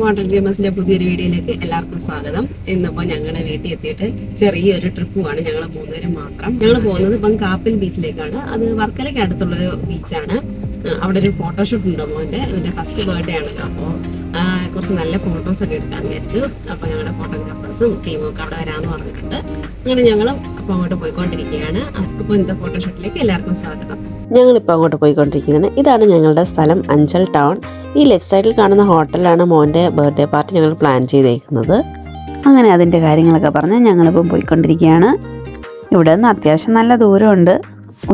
Model ഡ്രീമേഴ്സിന്റെ പുതിയൊരു വീഡിയോയിലേക്ക് എല്ലാവർക്കും സ്വാഗതം. ഇന്നിപ്പോൾ ഞങ്ങളുടെ വീട്ടിൽ എത്തിയിട്ട് ചെറിയൊരു ട്രിപ്പ് പോവാണ്. ഞങ്ങൾ 3 പേരും മാത്രം. ഞങ്ങൾ പോകുന്നത് ഇപ്പം കാപ്പിൽ ബീച്ചിലേക്കാണ്. അത് വർക്കലയ്ക്ക് അടുത്തുള്ളൊരു ബീച്ചാണ്. അവിടെ ഒരു ഫോട്ടോഷൂട്ട് ഉണ്ടോ മോൻ്റെ. ഇവൻ്റെ ഫസ്റ്റ് ബർത്ത്ഡേ ആണല്ലോ. അപ്പോൾ കുറച്ച് നല്ല ഫോട്ടോസ് ഒക്കെ എടുക്കാമെന്ന് വിചാരിച്ചു. അപ്പോൾ ഞങ്ങളുടെ ഫോട്ടോഗ്രാഫേഴ്സും ടീമും ഒക്കെ അവിടെ വരാമെന്ന് പറഞ്ഞിട്ടുണ്ട്. അങ്ങനെ ഞങ്ങളും അപ്പോൾ അങ്ങോട്ട് പോയിക്കൊണ്ടിരിക്കുകയാണ്. അപ്പോൾ ഇന്നത്തെ ഫോട്ടോഷൂട്ടിലേക്ക് എല്ലാവർക്കും സ്വാഗതം. ഞങ്ങളിപ്പോൾ അങ്ങോട്ട് പോയിക്കൊണ്ടിരിക്കുന്നത്. ഇതാണ് ഞങ്ങളുടെ സ്ഥലം, അഞ്ചൽ ടൗൺ. ഈ ലെഫ്റ്റ് സൈഡിൽ കാണുന്ന ഹോട്ടലിലാണ് മോൻ്റെ ബർത്ത്ഡേ പാർട്ടി ഞങ്ങൾ പ്ലാൻ ചെയ്തേക്കുന്നത്. അങ്ങനെ അതിൻ്റെ കാര്യങ്ങളൊക്കെ പറഞ്ഞ് ഞങ്ങളിപ്പം പോയിക്കൊണ്ടിരിക്കുകയാണ്. ഇവിടെ നിന്ന് അത്യാവശ്യം നല്ല ദൂരമുണ്ട്.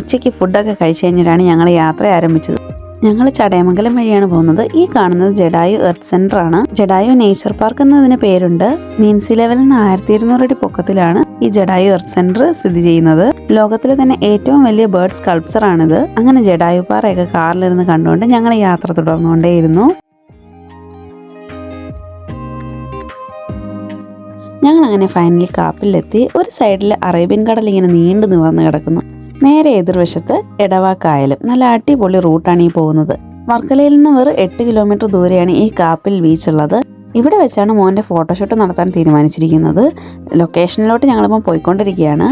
ഉച്ചയ്ക്ക് ഫുഡൊക്കെ കഴിച്ച് കഴിഞ്ഞിട്ടാണ് ഞങ്ങൾ യാത്ര ആരംഭിച്ചത്. ഞങ്ങൾ ചടയമംഗലം വഴിയാണ് പോകുന്നത്. ഈ കാണുന്നത് ജഡായു എർത്ത് സെന്റർ ആണ്. ജഡായു നേച്ചർ പാർക്ക് എന്നതിന് പേരുണ്ട്. മീൻസി ലെവലിൽ നിന്ന് 1200 അടി പൊക്കത്തിലാണ് ഈ ജഡായു എർത്ത് സെന്റർ സ്ഥിതി ചെയ്യുന്നത്. ലോകത്തിലെ തന്നെ ഏറ്റവും വലിയ ബേർഡ് സ്കൾപ്ചർ ആണിത്. അങ്ങനെ ജഡായു പാറയൊക്കെ കാറിലിരുന്ന് കണ്ടുകൊണ്ട് ഞങ്ങൾ യാത്ര തുടർന്നുകൊണ്ടേയിരുന്നു. ഞങ്ങൾ അങ്ങനെ ഫൈനലി കാപ്പിലെത്തി. ഒരു സൈഡിൽ അറേബ്യൻ കടൽ ഇങ്ങനെ നീണ്ടു നിവർന്ന് കിടക്കുന്നു. നേരെ എതിർവശത്ത് എടവാക്കായലും. നല്ല അടിപൊളി റൂട്ടാണ് ഈ പോകുന്നത്. വർക്കലയിൽ നിന്ന് വെറും 8 കിലോമീറ്റർ ദൂരെയാണ് ഈ കാപ്പിൽ ബീച്ച് ഉള്ളത്. ഇവിടെ വെച്ചാണ് മോൻ്റെ ഫോട്ടോഷൂട്ട് നടത്താൻ തീരുമാനിച്ചിരിക്കുന്നത്. ലൊക്കേഷനിലോട്ട് ഞങ്ങളിപ്പോൾ പോയിക്കൊണ്ടിരിക്കുകയാണ്.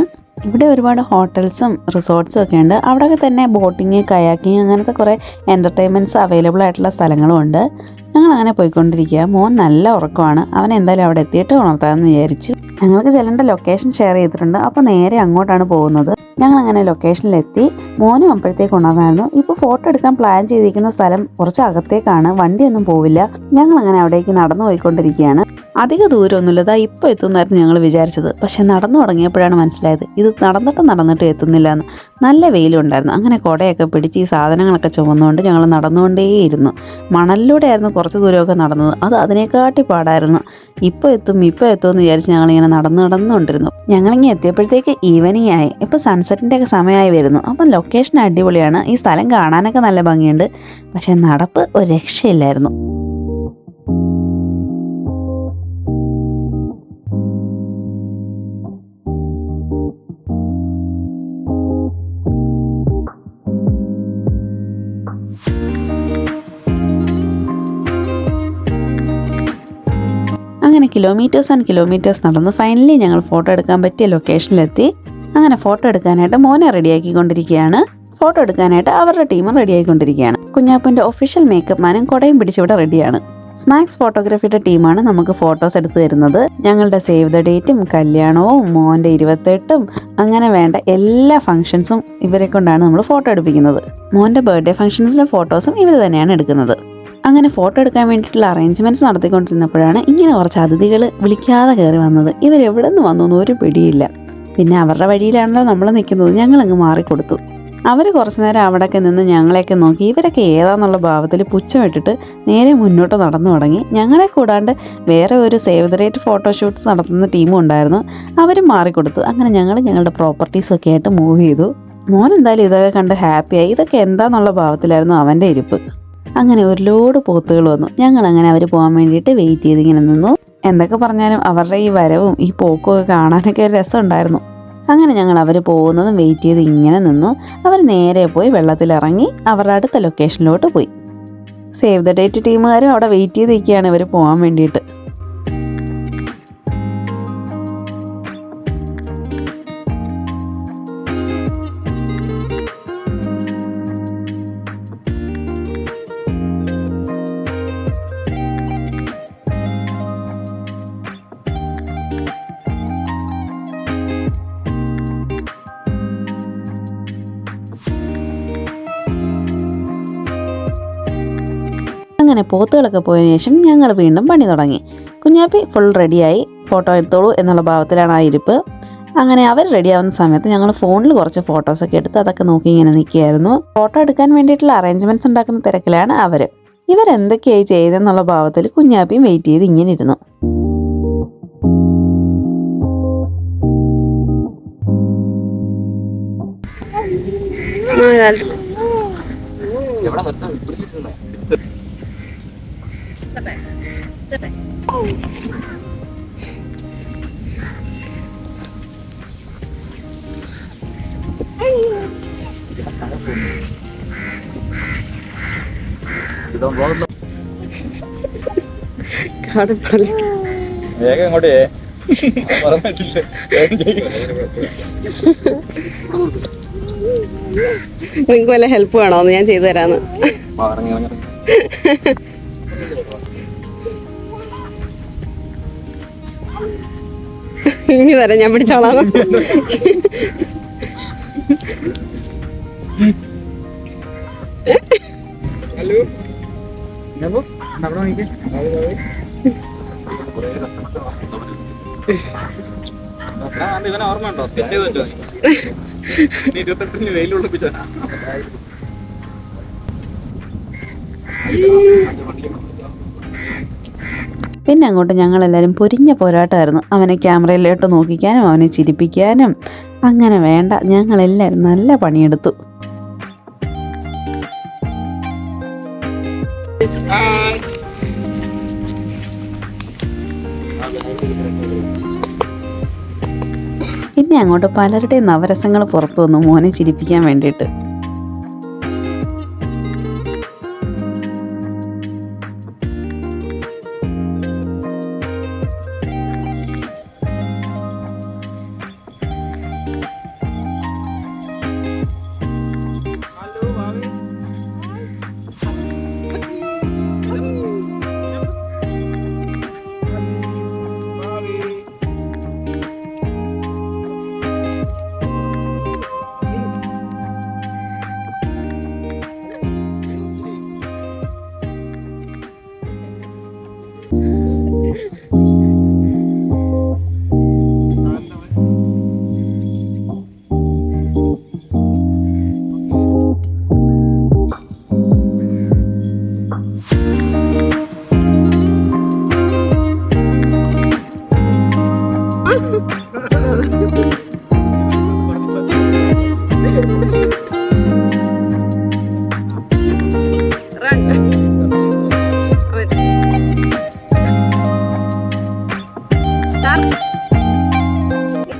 ഇവിടെ ഒരുപാട് ഹോട്ടൽസും റിസോർട്ട്സും ഒക്കെ ഉണ്ട്. അവിടെയൊക്കെ തന്നെ ബോട്ടിങ്, കയാക്കിങ് അങ്ങനത്തെ കുറേ എൻ്റർടൈൻമെൻറ്റ്സ് അവൈലബിൾ ആയിട്ടുള്ള സ്ഥലങ്ങളും ഉണ്ട്. ഞങ്ങൾ അങ്ങനെ പോയിക്കൊണ്ടിരിക്കുക. മോൻ നല്ല ഉറക്കമാണ്. അവൻ എന്തായാലും അവിടെ എത്തിയിട്ട് ഉണർത്താമെന്ന് വിചാരിച്ചു. ഞങ്ങൾക്ക് ചെല്ലേണ്ട ലൊക്കേഷൻ ഷെയർ ചെയ്തിട്ടുണ്ട്. അപ്പോൾ നേരെ അങ്ങോട്ടാണ് പോകുന്നത്. ഞങ്ങളങ്ങനെ ലൊക്കേഷനിലെത്തി. മോനും അപ്പോഴത്തേക്ക് ഉണർന്നായിരുന്നു. ഇപ്പോൾ ഫോട്ടോ എടുക്കാൻ പ്ലാൻ ചെയ്തിരിക്കുന്ന സ്ഥലം കുറച്ച് അകത്തേക്കാണ്, വണ്ടിയൊന്നും പോവില്ല. ഞങ്ങളങ്ങനെ അവിടേക്ക് നടന്നു പോയിക്കൊണ്ടിരിക്കുകയാണ്. അധിക ദൂരമൊന്നുമില്ല, ഇതാ ഇപ്പോൾ എത്തുന്നായിരുന്നു ഞങ്ങൾ വിചാരിച്ചത്. പക്ഷെ നടന്നു തുടങ്ങിയപ്പോഴാണ് മനസ്സിലായത് ഇത് നടന്നിട്ട് എത്തുന്നില്ല എന്ന്. നല്ല വെയിലുണ്ടായിരുന്നു. അങ്ങനെ കുടയൊക്കെ പിടിച്ച് ഈ സാധനങ്ങളൊക്കെ ചുമന്നുകൊണ്ട് ഞങ്ങൾ നടന്നുകൊണ്ടേയിരുന്നു. മണലിലൂടെ ആയിരുന്നു കുറച്ച് ദൂരമൊക്കെ നടന്നത്. അത് അതിനെക്കാട്ടി പാടായിരുന്നു. ഇപ്പോൾ എത്തും എന്ന് വിചാരിച്ച് ഞങ്ങളിങ്ങനെ നടന്നുകൊണ്ടിരുന്നു. ഞങ്ങളിങ്ങനെ എത്തിയപ്പോഴത്തേക്ക് ഈവനിങ് ആയി. ഇപ്പോൾ സൺസെറ്റിൻ്റെ ഒക്കെ സമയമായി വരുന്നു. അപ്പം ലൊക്കേഷൻ അടിപൊളിയാണ്. ഈ സ്ഥലം കാണാനൊക്കെ നല്ല ഭംഗിയുണ്ട്. പക്ഷെ നടപ്പ് ഒരു രക്ഷയില്ലായിരുന്നു. അങ്ങനെ കിലോമീറ്റേഴ്സ് നടന്ന് ഫൈനലി ഞങ്ങൾ ഫോട്ടോ എടുക്കാൻ പറ്റിയ ലൊക്കേഷനിലെത്തി. അങ്ങനെ ഫോട്ടോ എടുക്കാനായിട്ട് മോനെ റെഡിയാക്കിക്കൊണ്ടിരിക്കുകയാണ്. ഫോട്ടോ എടുക്കാനായിട്ട് അവരുടെ ടീം റെഡിയായിക്കൊണ്ടിരിക്കുകയാണ്. കുഞ്ഞാപ്പൻ്റെ ഒഫീഷ്യൽ മേക്കപ്പ് മാനും കൊടയും പിടിച്ചിവിടെ റെഡിയാണ്. സ്മാക്സ് ഫോട്ടോഗ്രാഫിയുടെ ടീമാണ് നമുക്ക് ഫോട്ടോസ് എടുത്തു തരുന്നത്. ഞങ്ങളുടെ സേവ് ദ ഡേറ്റും കല്യാണവും മോൻ്റെ 28ഉം അങ്ങനെ വേണ്ട എല്ലാ ഫംഗ്ഷൻസും ഇവരെ കൊണ്ടാണ് നമ്മൾ ഫോട്ടോ എടുപ്പിക്കുന്നത്. മോൻ്റെ ബർത്ത്ഡേ ഫംഗ്ഷൻസിൻ്റെ ഫോട്ടോസും ഇവർ തന്നെയാണ് എടുക്കുന്നത്. അങ്ങനെ ഫോട്ടോ എടുക്കാൻ വേണ്ടിയിട്ടുള്ള അറേഞ്ച്മെൻറ്റ്സ് നടത്തിക്കൊണ്ടിരുന്നപ്പോഴാണ് ഇങ്ങനെ കുറച്ച് അതിഥികൾ വിളിക്കാതെ കയറി വന്നത്. ഇവരെവിടെ നിന്ന് വന്നു ഒരു പിടിയില്ല. പിന്നെ അവരുടെ വഴിയിലാണല്ലോ നമ്മൾ നിൽക്കുന്നത്. ഞങ്ങളങ്ങ് മാറിക്കൊടുത്തു. അവർ കുറച്ച് നേരം അവിടെയൊക്കെ നിന്ന് ഞങ്ങളെയൊക്കെ നോക്കി. ഇവരൊക്കെ ഏതാന്നുള്ള ഭാവത്തിൽ പുച്ഛമിട്ടിട്ട് നേരെ മുന്നോട്ട് നടന്നു തുടങ്ങി. ഞങ്ങളെ കൂടാണ്ട് വേറെ ഒരു സേവ് ദ ഡേറ്റ് ഫോട്ടോഷൂട്ട്സ് നടത്തുന്ന ടീമും ഉണ്ടായിരുന്നു. അവരും മാറിക്കൊടുത്തു. അങ്ങനെ ഞങ്ങൾ ഞങ്ങളുടെ പ്രോപ്പർട്ടീസൊക്കെ ആയിട്ട് മൂവ് ചെയ്തു. മോൻ എന്തായാലും ഇതൊക്കെ കണ്ട് ഹാപ്പിയായി. ഇതൊക്കെ എന്താന്നുള്ള ഭാവത്തിലായിരുന്നു അവൻ്റെ ഇരിപ്പ്. അങ്ങനെ ഒരു ലോഡ് പോത്തുകൾ വന്നു. ഞങ്ങളങ്ങനെ അവർ പോകാൻ വേണ്ടിയിട്ട് വെയിറ്റ് ചെയ്ത് ഇങ്ങനെ നിന്നു. എന്തൊക്കെ പറഞ്ഞാലും അവരുടെ ഈ വരവും ഈ പോക്കും ഒക്കെ കാണാനൊക്കെ ഒരു രസമുണ്ടായിരുന്നു. അങ്ങനെ ഞങ്ങൾ അവർ പോകുന്നതും വെയിറ്റ് ചെയ്ത് ഇങ്ങനെ നിന്നു. അവർ നേരെ പോയി വെള്ളത്തിലിറങ്ങി അവരുടെ അടുത്ത ലൊക്കേഷനിലോട്ട് പോയി. സേവ് ദ ഡേറ്റ് ടീമുകാരും അവിടെ വെയിറ്റ് ചെയ്ത് നിൽക്കുകയാണ് ഇവർ പോകാൻ വേണ്ടിയിട്ട്. അങ്ങനെ പോത്തുകളൊക്കെ പോയതിനു ശേഷം ഞങ്ങൾ വീണ്ടും പണി തുടങ്ങി. കുഞ്ഞാപ്പി ഫുൾ റെഡിയായി. ഫോട്ടോ എടുത്തോളൂ എന്നുള്ള ഭാവത്തിലാണ് ആ ഇരിപ്പ്. അങ്ങനെ അവർ റെഡിയാവുന്ന സമയത്ത് ഞങ്ങൾ ഫോണിൽ കുറച്ച് ഫോട്ടോസൊക്കെ എടുത്ത് അതൊക്കെ നോക്കി ഇങ്ങനെ നിൽക്കുകയായിരുന്നു. ഫോട്ടോ എടുക്കാൻ വേണ്ടിയിട്ടുള്ള അറേഞ്ച്മെൻറ്റ്സ് ഉണ്ടാക്കുന്ന തിരക്കിലാണ് അവർ. ഇവരെന്തൊക്കെയായി ചെയ്തെന്നുള്ള ഭാവത്തിൽ കുഞ്ഞാപ്പിയും വെയിറ്റ് ചെയ്ത് ഇങ്ങനെ ഇരുന്നു. വേഗം ഇങ്ങോട്ടേ നിങ്ങൾക്ക് വല്ല ഹെൽപ്പ് വേണോ എന്ന് ഞാൻ ചെയ്തു തരാന്ന്. ഇനി തരാം, ഞാൻ പിടിച്ചോളാം. ഇവനെ ഓർമ്മ ഉണ്ടോ? 28 വെയിലുള്ള പിന്നെ അങ്ങോട്ട് ഞങ്ങളെല്ലാവരും പൊരിഞ്ഞ പോരാട്ടമായിരുന്നു. അവനെ ക്യാമറയിലോട്ട് നോക്കിക്കാനും അവനെ ചിരിപ്പിക്കാനും. അങ്ങനെ വേണ്ട, ഞങ്ങളെല്ലാവരും നല്ല പണിയെടുത്തു. പിന്നെ അങ്ങോട്ട് പലരുടെയും നവരസങ്ങൾ പുറത്തു വന്നു മോനെ ചിരിപ്പിക്കാൻ വേണ്ടിയിട്ട്.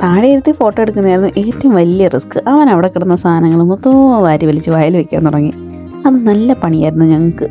താഴെ ഇരുത്തി ഫോട്ടോ എടുക്കുന്നതായിരുന്നു ഏറ്റവും വലിയ റിസ്ക്. അവൻ അവിടെ കിടന്ന സാധനങ്ങൾ മൊത്തവും വാരി വലിച്ച് വായിൽ വെക്കാൻ തുടങ്ങി. അത് നല്ല പണിയായിരുന്നു ഞങ്ങൾക്ക്.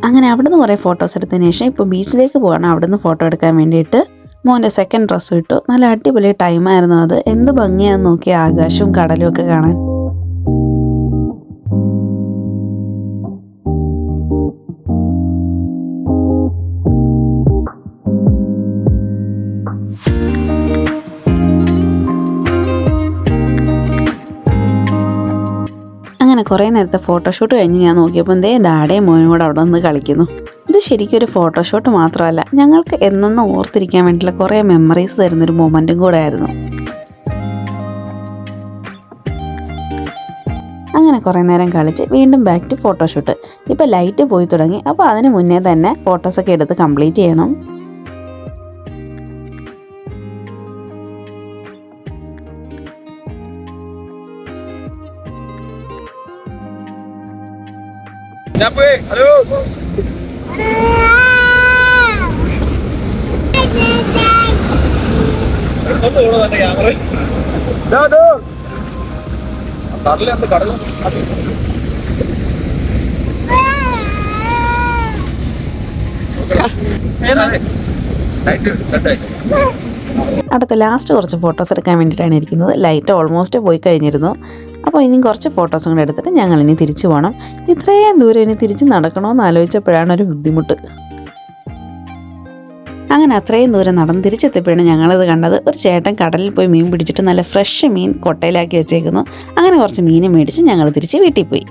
അങ്ങനെ അവിടുന്ന് കുറേ ഫോട്ടോസ് എടുത്തതിന് ശേഷം ഇപ്പോൾ ബീച്ചിലേക്ക് പോകണം. അവിടുന്ന് ഫോട്ടോ എടുക്കാൻ വേണ്ടിയിട്ട് മോൻ്റെ സെക്കൻഡ് ഡ്രസ്സ് ഇട്ടു. നല്ല അടിപൊളി ടൈമായിരുന്നു അത്. എന്ത് ഭംഗിയാണെന്ന് നോക്കി ആകാശവും കടലും ഒക്കെ കാണാൻ. അങ്ങനെ കുറേ നേരത്തെ ഫോട്ടോഷൂട്ട് കഴിഞ്ഞ് ഞാൻ നോക്കിയപ്പോൾ ഡാഡയും മോനും കൂടെ അവിടെ നിന്ന് കളിക്കുന്നു. ഇത് ശരിക്കും ഒരു ഫോട്ടോഷൂട്ട് മാത്രമല്ല, ഞങ്ങൾക്ക് എന്നെന്നും ഓർത്തിരിക്കാൻ വേണ്ടിയിട്ടുള്ള കുറേ മെമ്മറീസ് തരുന്നൊരു മൊമെൻറ്റും കൂടെ ആയിരുന്നു. അങ്ങനെ കുറേ നേരം കളിച്ച് വീണ്ടും ബാക്ക് ടു ഫോട്ടോഷൂട്ട്. ഇപ്പോൾ ലൈറ്റ് പോയി തുടങ്ങി. അപ്പോൾ അതിന് മുന്നേ തന്നെ ഫോട്ടോസൊക്കെ എടുത്ത് കംപ്ലീറ്റ് ചെയ്യണം. ഹലോ കടലുണ്ട് കടലും അടുത്ത ലാസ്റ്റ് കുറച്ച് ഫോട്ടോസ് എടുക്കാൻ വേണ്ടിയിട്ടാണ് ഇരിക്കുന്നത്. ലൈറ്റ് ഓൾമോസ്റ്റ് പോയി കഴിഞ്ഞിരുന്നു. അപ്പോൾ ഇനിയും കുറച്ച് ഫോട്ടോസും കൂടെ എടുത്തിട്ട് ഞങ്ങൾ ഇനി തിരിച്ചു പോകണം. ഇത്രയും ദൂരം ഇനി തിരിച്ച് നടക്കണമെന്ന് ആലോചിച്ചപ്പോഴാണ് ഒരു ബുദ്ധിമുട്ട്. അങ്ങനെ അത്രയും ദൂരം നടന്ന് തിരിച്ചെത്തിയപ്പോഴാണ് ഞങ്ങളിത് കണ്ടത്. ഒരു ചേട്ടൻ കടലിൽ പോയി മീൻ പിടിച്ചിട്ട് നല്ല ഫ്രഷ് മീൻ കൊട്ടയിലാക്കി വെച്ചേക്കുന്നു. അങ്ങനെ കുറച്ച് മീൻ മേടിച്ച് ഞങ്ങൾ തിരിച്ച് വീട്ടിൽ പോയി.